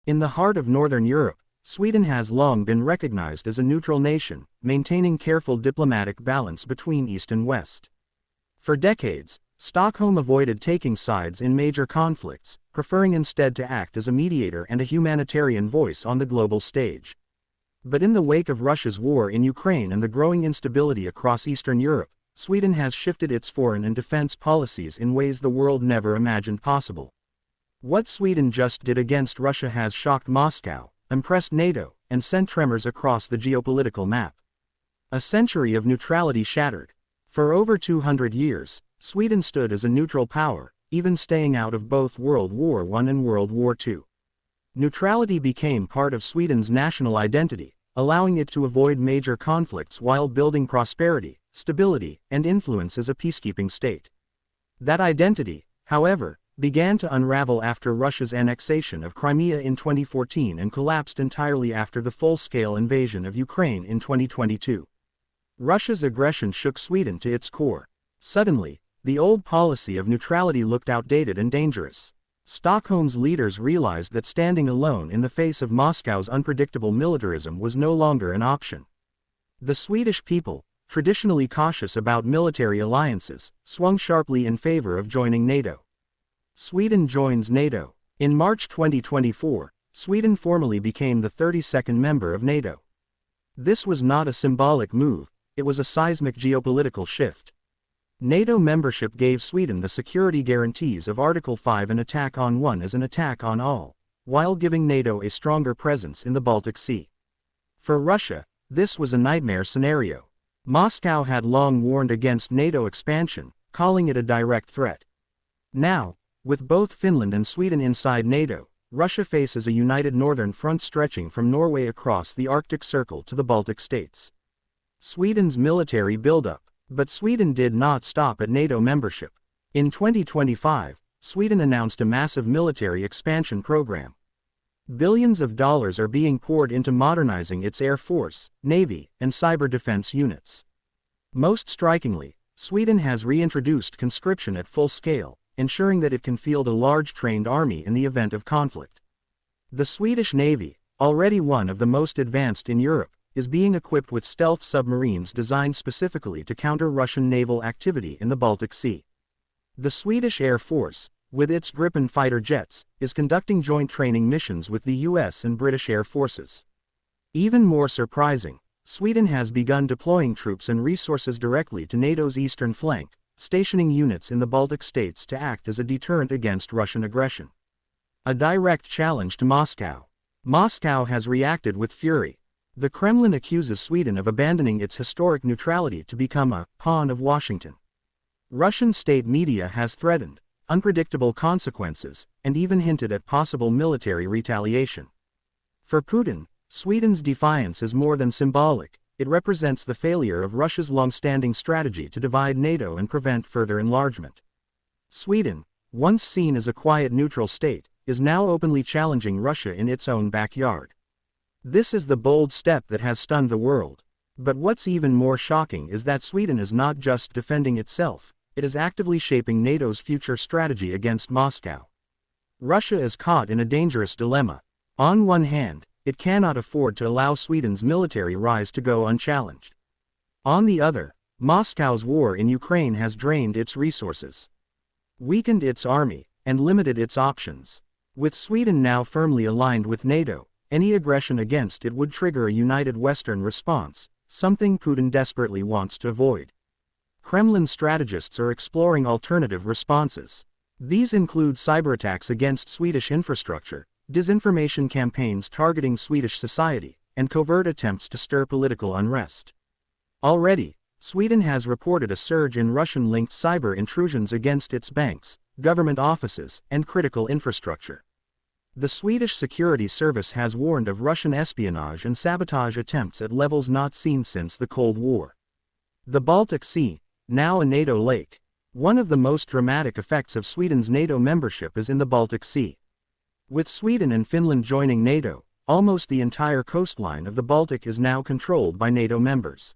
In the heart of Northern Europe, Sweden has long been recognized as a neutral nation, maintaining careful diplomatic balance between East and West. For decades, Stockholm avoided taking sides in major conflicts, preferring instead to act as a mediator and a humanitarian voice on the global stage. But in the wake of Russia's war in Ukraine and the growing instability across Eastern Europe, Sweden has shifted its foreign and defense policies in ways the world never imagined possible. What Sweden just did against Russia has shocked Moscow, impressed NATO, and sent tremors across the geopolitical map. A century of neutrality shattered. For over 200 years, Sweden stood as a neutral power, even staying out of both World War I and World War II. Neutrality became part of Sweden's national identity, allowing it to avoid major conflicts while building prosperity, stability, and influence as a peacekeeping state. That identity, however, began to unravel after Russia's annexation of Crimea in 2014 and collapsed entirely after the full-scale invasion of Ukraine in 2022. Russia's aggression shook Sweden to its core. Suddenly, the old policy of neutrality looked outdated and dangerous. Stockholm's leaders realized that standing alone in the face of Moscow's unpredictable militarism was no longer an option. The Swedish people, traditionally cautious about military alliances, swung sharply in favor of joining NATO. Sweden joins NATO. In March 2024, Sweden formally became the 32nd member of NATO. This was not a symbolic move, it was a seismic geopolitical shift. NATO membership gave Sweden the security guarantees of Article 5. An attack on one is an attack on all, while giving NATO a stronger presence in the Baltic Sea. For Russia, this was a nightmare scenario. Moscow had long warned against NATO expansion, calling it a direct threat. Now, with both Finland and Sweden inside NATO, Russia faces a united northern front stretching from Norway across the Arctic Circle to the Baltic states. Sweden's military buildup. But Sweden did not stop at NATO membership. In 2025, Sweden announced a massive military expansion program. Billions of dollars are being poured into modernizing its air force, navy, and cyber defense units. Most strikingly, Sweden has reintroduced conscription at full scale, ensuring that it can field a large trained army in the event of conflict. The Swedish Navy, already one of the most advanced in Europe, is being equipped with stealth submarines designed specifically to counter Russian naval activity in the Baltic Sea. The Swedish Air Force, with its Gripen fighter jets, is conducting joint training missions with the US and British Air Forces. Even more surprising, Sweden has begun deploying troops and resources directly to NATO's eastern flank, stationing units in the Baltic states to act as a deterrent against Russian aggression. A direct challenge to Moscow. Moscow has reacted with fury. The Kremlin accuses Sweden of abandoning its historic neutrality to become a pawn of Washington. Russian state media has threatened unpredictable consequences and even hinted at possible military retaliation. For Putin, Sweden's defiance is more than symbolic, it represents the failure of Russia's long-standing strategy to divide NATO and prevent further enlargement. Sweden, once seen as a quiet neutral state, is now openly challenging Russia in its own backyard. This is the bold step that has stunned the world. But what's even more shocking is that Sweden is not just defending itself, it is actively shaping NATO's future strategy against Moscow. Russia is caught in a dangerous dilemma. On one hand, it cannot afford to allow Sweden's military rise to go unchallenged. On the other, Moscow's war in Ukraine has drained its resources, weakened its army, and limited its options. With Sweden now firmly aligned with NATO, any aggression against it would trigger a united Western response, something Putin desperately wants to avoid. Kremlin strategists are exploring alternative responses. These include cyberattacks against Swedish infrastructure, disinformation campaigns targeting Swedish society, and covert attempts to stir political unrest. Already, Sweden has reported a surge in Russian-linked cyber intrusions against its banks, government offices, and critical infrastructure. The Swedish Security Service has warned of Russian espionage and sabotage attempts at levels not seen since the Cold War. The Baltic Sea, now a NATO lake. One of the most dramatic effects of Sweden's NATO membership is in the Baltic Sea. With Sweden and Finland joining NATO, almost the entire coastline of the Baltic is now controlled by NATO members.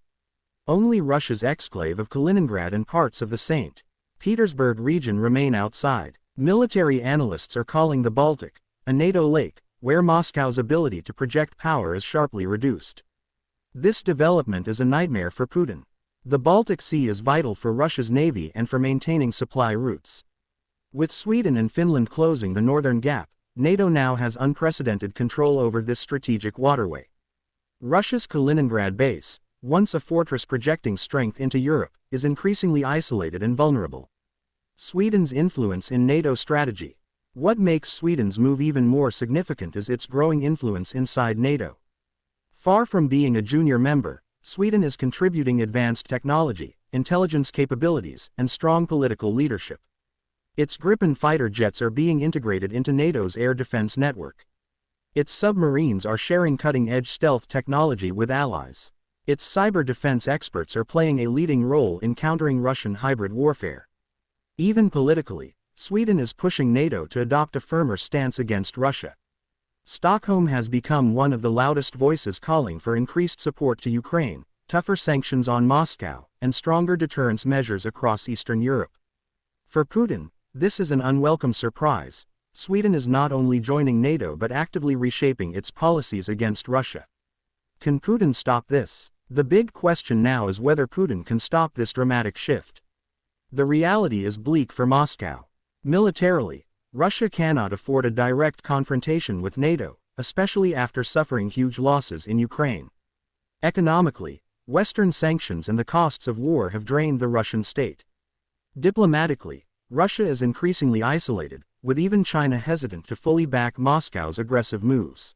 Only Russia's exclave of Kaliningrad and parts of the St. Petersburg region remain outside. Military analysts are calling the Baltic a NATO lake, where Moscow's ability to project power is sharply reduced. This development is a nightmare for Putin. The Baltic Sea is vital for Russia's navy and for maintaining supply routes. With Sweden and Finland closing the northern gap, NATO now has unprecedented control over this strategic waterway. Russia's Kaliningrad base, once a fortress projecting strength into Europe, is increasingly isolated and vulnerable. Sweden's influence in NATO strategy. What makes Sweden's move even more significant is its growing influence inside NATO. Far from being a junior member, Sweden is contributing advanced technology, intelligence capabilities, and strong political leadership. Its Gripen fighter jets are being integrated into NATO's air defense network. Its submarines are sharing cutting-edge stealth technology with allies. Its cyber defense experts are playing a leading role in countering Russian hybrid warfare. Even politically, Sweden is pushing NATO to adopt a firmer stance against Russia. Stockholm has become one of the loudest voices calling for increased support to Ukraine, tougher sanctions on Moscow, and stronger deterrence measures across Eastern Europe. For Putin, this is an unwelcome surprise. Sweden is not only joining NATO but actively reshaping its policies against Russia. Can Putin stop this? The big question now is whether Putin can stop this dramatic shift. The reality is bleak for Moscow. Militarily, Russia cannot afford a direct confrontation with NATO, especially after suffering huge losses in Ukraine. Economically, Western sanctions and the costs of war have drained the Russian state. Diplomatically, Russia is increasingly isolated, with even China hesitant to fully back Moscow's aggressive moves.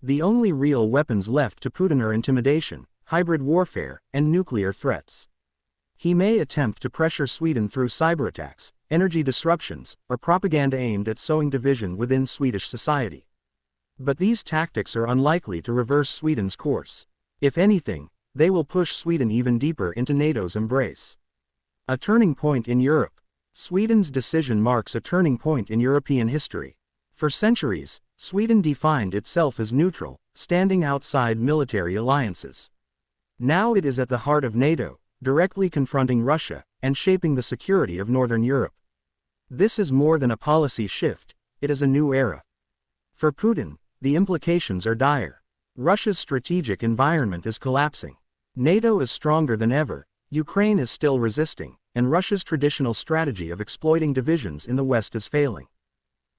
The only real weapons left to Putin are intimidation, hybrid warfare, and nuclear threats. He may attempt to pressure Sweden through cyberattacks, energy disruptions, or propaganda aimed at sowing division within Swedish society. But these tactics are unlikely to reverse Sweden's course. If anything, they will push Sweden even deeper into NATO's embrace. A turning point in Europe. Sweden's decision marks a turning point in European history. For centuries, Sweden defined itself as neutral, standing outside military alliances. Now it is at the heart of NATO, directly confronting Russia, and shaping the security of Northern Europe. This is more than a policy shift, it is a new era. For Putin, the implications are dire. Russia's strategic environment is collapsing. NATO is stronger than ever, Ukraine is still resisting, and Russia's traditional strategy of exploiting divisions in the West is failing.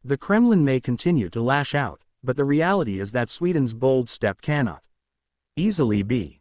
The Kremlin may continue to lash out, but the reality is that Sweden's bold step cannot easily be